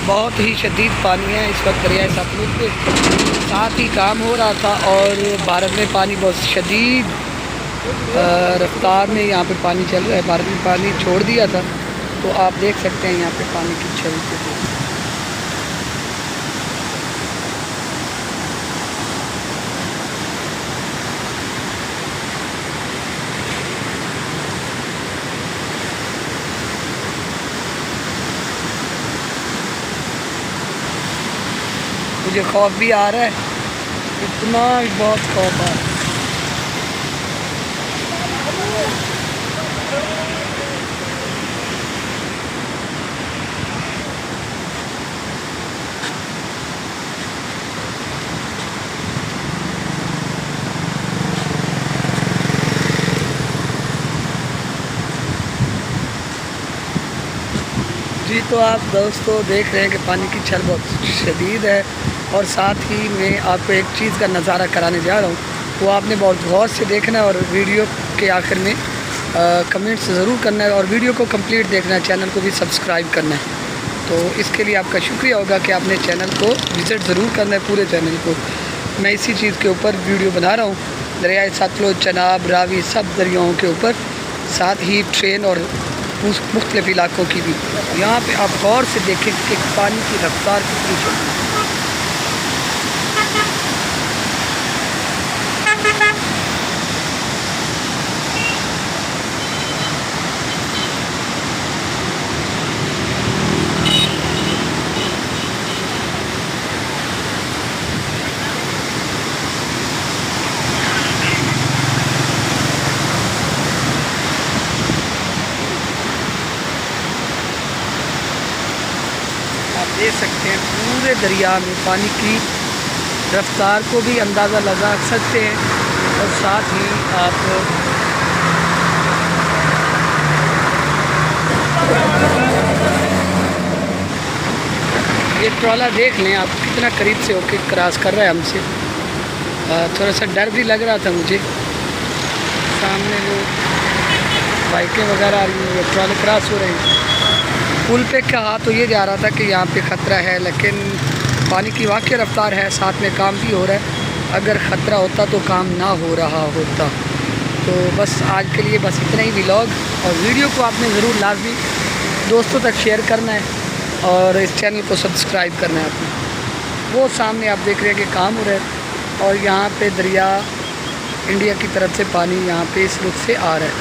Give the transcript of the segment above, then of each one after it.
बहुत ही शदीद पानी है इस वक्त दरिया सतलुज पे। साथ ही काम हो रहा था और भारत में पानी बहुत शदीद रफ्तार में यहाँ पे पानी चल रहा है। भारत में पानी छोड़ दिया था, तो आप देख सकते हैं यहाँ पे पानी की छवि को। मुझे खौफ भी आ रहा है, इतना बहुत खौफ आ रहा है। जी, तो आप दोस्तों देख रहे हैं कि पानी की छल बहुत शदीद है। और साथ ही मैं आपको एक चीज़ का नज़ारा कराने जा रहा हूँ, वो आपने बहुत गौर से देखना है और वीडियो के आखिर में कमेंट्स ज़रूर करना है और वीडियो को कंप्लीट देखना है, चैनल को भी सब्सक्राइब करना है। तो इसके लिए आपका शुक्रिया होगा कि आपने चैनल को विज़िट ज़रूर करना है, पूरे चैनल को। मैं इसी चीज़ के ऊपर वीडियो बना रहा हूँ, दरिया सतलुज, चनाब, रावी, सब दरियाओं के ऊपर, साथ ही ट्रेन और मुख्तलिफ़ इलाकों की भी। यहाँ पे आप गौर से देखें कि पानी की रफ्तार कितनी है। आप देख सकते हैं पूरे दरिया में पानी की रफ्तार को भी अंदाज़ा लगा सकते हैं। और साथ ही आप ये ट्रॉला देख लें, आप कितना करीब से होके क्रॉस कर रहा है हमसे। थोड़ा सा डर भी लग रहा था मुझे, सामने वो बाइकें वगैरह आ रही हैं, ट्रॉले क्रॉस हो रहे हैं। पुल पे कहा तो ये जा रहा था कि यहाँ पे ख़तरा है, लेकिन पानी की वाक़ई रफ्तार है, साथ में काम भी हो रहा है। अगर ख़तरा होता तो काम ना हो रहा होता। तो बस आज के लिए बस इतना ही व्लॉग, और वीडियो को आपने ज़रूर लाजमी दोस्तों तक शेयर करना है और इस चैनल को सब्सक्राइब करना है आपने। वो सामने आप देख रहे हैं कि काम हो रहा है और यहाँ पे दरिया इंडिया की तरफ से पानी यहाँ पे इस रुख से आ रहा है।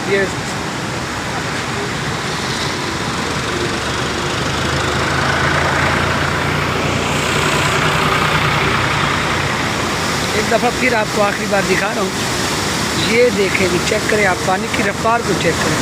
ये एक दफ़ा फिर आपको आखिरी बार दिखा रहा हूँ, ये देखें, भी चेक करें आप, पानी की रफ्तार को चेक करें।